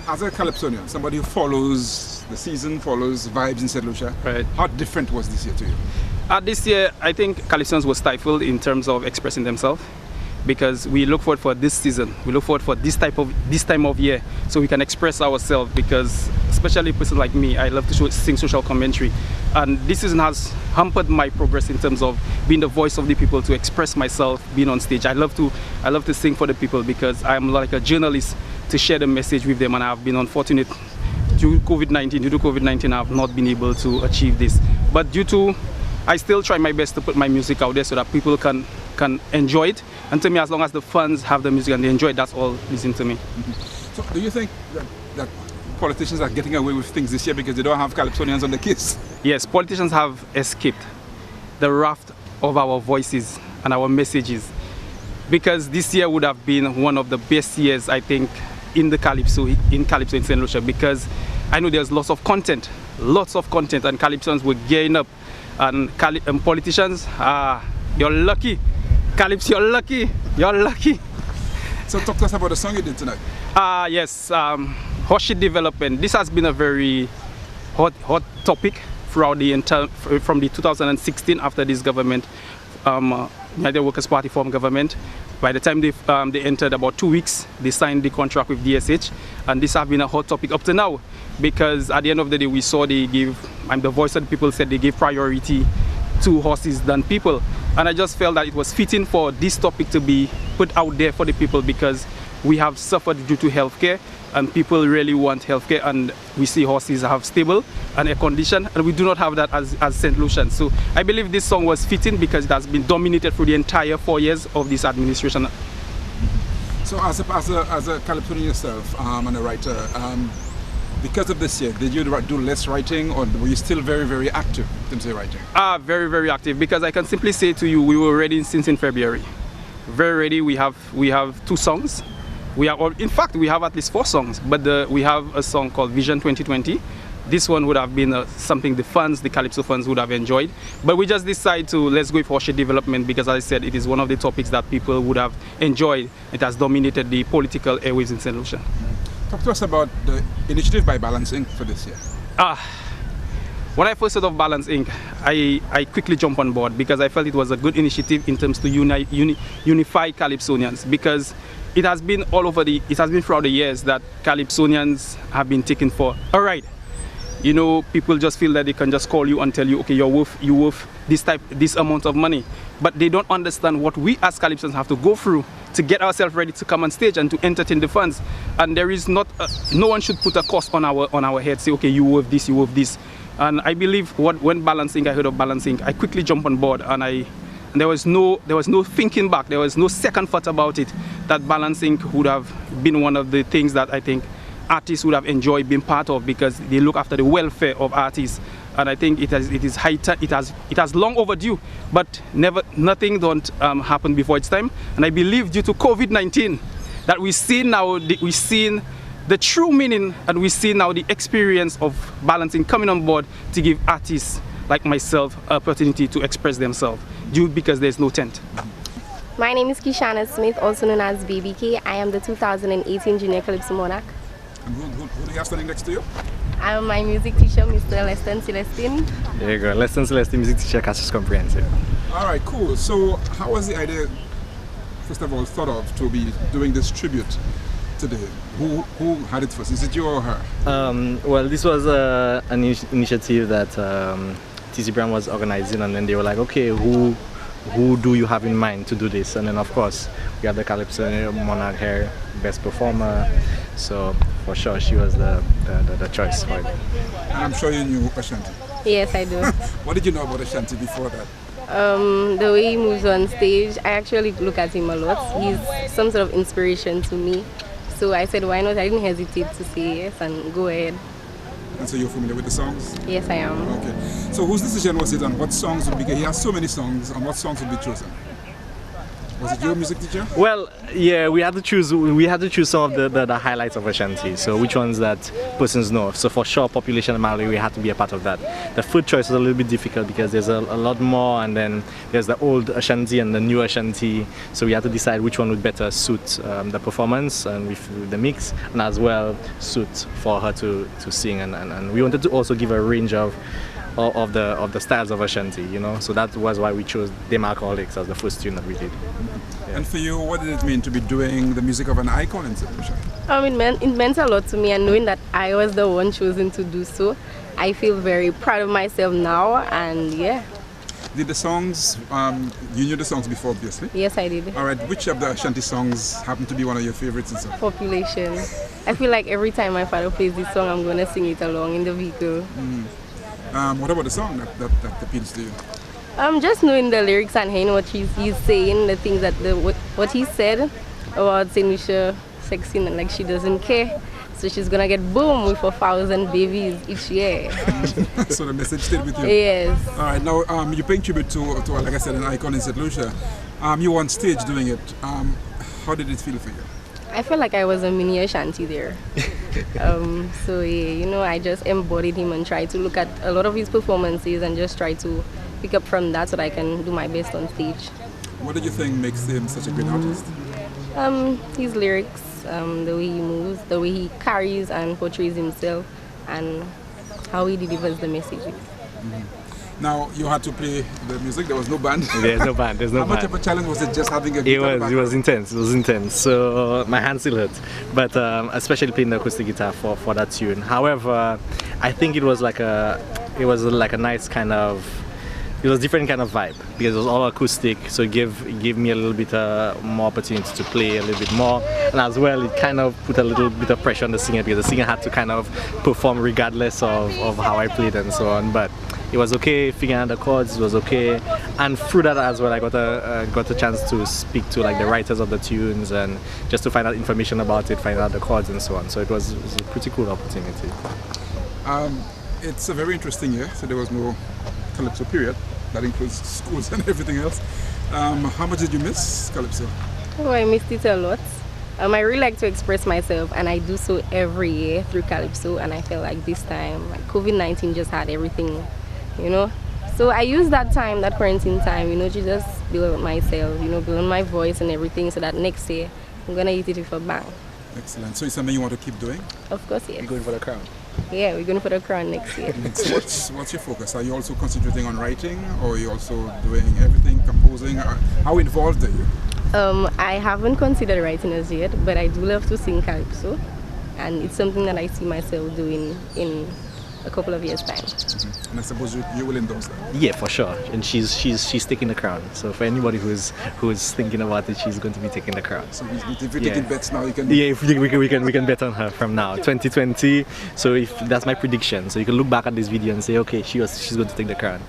as a Calypsonian, somebody who follows the season, follows vibes in St. Lucia, Right. how different was this year to you? This year, I think Calypsonians were stifled in terms of expressing themselves because we look forward for this season. We look forward for this time of year so we can express ourselves because, especially a person like me, I love to sing social commentary. And this season has hampered my progress in terms of being the voice of the people, to express myself, being on stage. I love to sing for the people because I'm like a journalist to share the message with them, and I've been unfortunate due to COVID-19, I've not been able to achieve this. But I still try my best to put my music out there so that people can enjoy it. And to me, as long as the fans have the music and they enjoy it, that's all listen to me. So do you think that politicians are getting away with things this year because they don't have Calypsonians on the case? Yes, politicians have escaped the raft of our voices and our messages, because this year would have been one of the best years, I think, in Calypso in St. Lucia, because I know there's lots of content, and Calypsonians were gearing up, and politicians, you're lucky. Calypso, you're lucky. So talk to us about the song you did tonight. Yes, horseshit development. This has been a very hot topic throughout from the 2016 after this government, United Workers Party formed government. By the time they entered, about 2 weeks, they signed the contract with DSH, and this has been a hot topic up to now, because at the end of the day, we saw the voice of the people said they gave priority to horses than people, and I just felt that it was fitting for this topic to be put out there for the people, because we have suffered due to healthcare, and people really want healthcare, and we see horses have stable and air condition, and we do not have that as St. Lucians. So I believe this song was fitting because it has been dominated through the entire 4 years of this administration. So as a Calypsonian yourself and a writer, because of this year, did you do less writing, or were you still very, very active in terms of writing? Very, very active, because I can simply say to you, we were ready since in February. Very ready. We have 2 songs. In fact, we have at least 4 songs, but we have a song called Vision 2020. This one would have been something the Calypso fans would have enjoyed. But we just decided let's go for horseshit development, because, as I said, it is one of the topics that people would have enjoyed. It has dominated the political airwaves in St. Lucia. Talk to us about the initiative by Balance Inc. for this year. When I first heard of Balance Inc., I quickly jumped on board, because I felt it was a good initiative in terms to unify Calypsonians, because it has been throughout the years that Calypsonians have been taken for a ride. You know, people just feel that they can just call you and tell you, okay, you're worth this amount of money. But they don't understand what we as Calypsonians have to go through to get ourselves ready to come on stage and to entertain the fans. And there is no one should put a cost on our head, say, okay, you worth this, you worth this. And I believe when I heard of Balancing, I quickly jumped on board, and there was no thinking back, there was no second thought about it, that Balancing would have been one of the things that I think artists would have enjoyed being part of, because they look after the welfare of artists. And I think it has long overdue, but nothing don't happen before its time. And I believe due to COVID-19 that we see now the true meaning, and we see now the experience of Balancing coming on board to give artists like myself an opportunity to express themselves, because there's no tent. My name is Kishana Smith, also known as Baby K. I am the 2018 Junior Calypso Monarch. And who do you have standing next to you? I'm my music teacher, Mr. Leston Celestine. There you go, Leston Celestine, music teacher, Cassius Comprehensive. All right, cool. So how was the idea, first of all, thought of to be doing this tribute today? Who had it first? Is it you or her? Well, this was an initiative that TC Brown was organizing, and then they were like, okay, who do you have in mind to do this? And then, of course, we had the Calypso Monarch here, best performer. So for sure, she was the choice for it. And I'm sure you knew Ashanti. Yes, I do. What did you know about Ashanti before that? The way he moves on stage, I actually look at him a lot. He's some sort of inspiration to me. So I said, why not? I didn't hesitate to say yes and go ahead. And so you're familiar with the songs? Yes, I am. Okay. So whose decision was it on what songs would be? He has so many songs. On what songs would be chosen? Was it your music teacher? Well, yeah, we had to choose some of the highlights of Ashanti. So which ones that persons know. So for sure, population and Mali, we had to be a part of that. The food choice was a little bit difficult because there's a lot more, and then there's the old Ashanti and the new Ashanti. So we had to decide which one would better suit the performance and with the mix, and as well suit for her to sing. And we wanted to also give a range of the styles of Ashanti, you know. So that was why we chose Dem Alcoholics as the first tune that we did. Yeah. And for you, what did it mean to be doing the music of an icon in St. Lucia? It meant a lot to me, and knowing that I was the one chosen to do so, I feel very proud of myself now, and yeah. Did the songs, you knew the songs before, obviously? Yes, I did. All right, which of the Ashanti songs happen to be one of your favorites and stuff? Population. I feel like every time my father plays this song, I'm going to sing it along in the vehicle. What about the song that appeals to you? Just knowing the lyrics and hearing what he's saying, the things that what he said about St. Lucia sexing, and like she doesn't care. So she's gonna get boom with 1,000 babies each year. So the message stayed with you? Yes. All right, now you're paying tribute to, like I said, an icon in St. Lucia. You were on stage doing it. How did it feel for you? I felt like I was a mini Ashanti there. So yeah, you know, I just embodied him and tried to look at a lot of his performances and just try to pick up from that so that I can do my best on stage. What do you think makes him such a great artist? His lyrics, the way he moves, the way he carries and portrays himself, and how he delivers the message. Now, you had to play the music, there was no band. There's no band. How much of a challenge was it just having a guitar? It was intense. It was intense. So my hands still hurt, but especially playing the acoustic guitar for that tune. However, I think it was like a nice kind of. It was a different kind of vibe because it was all acoustic, so it gave me a little bit more opportunity to play a little bit more, and as well it kind of put a little bit of pressure on the singer because the singer had to kind of perform regardless of how I played and so on. But it was okay, figuring out the chords, it was okay, and through that as well I got a chance to speak to like the writers of the tunes and just to find out information about it, find out the chords and so on. So it was a pretty cool opportunity. It's a very interesting year, so there was no Calypso period. That includes schools and everything else. How much did you miss Calypso? Oh, I missed it a lot. I really like to express myself, and I do so every year through Calypso, and I feel like this time, like COVID-19 just had everything, you know. So I used that time, that quarantine time, you know, to just build myself, you know, build my voice and everything, so that next year I'm gonna hit it with a bang. Excellent. So it's something you want to keep doing? Of course, yes. You're going for the crown? Yeah, we're going for the crown next year. So what's your focus? Are you also concentrating on writing, or are you also doing everything, composing? How involved are you? I haven't considered writing as yet, but I do love to sing Calypso, and it's something that I see myself doing in a couple of years' time. And I suppose you will endorse that? Yeah, for sure. And she's taking the crown. So for anybody who's thinking about it, she's going to be taking the crown. So if you're taking bets now, you can... Yeah, if we can bet on her from now, 2020. So if that's my prediction. So you can look back at this video and say, okay, she's going to take the crown.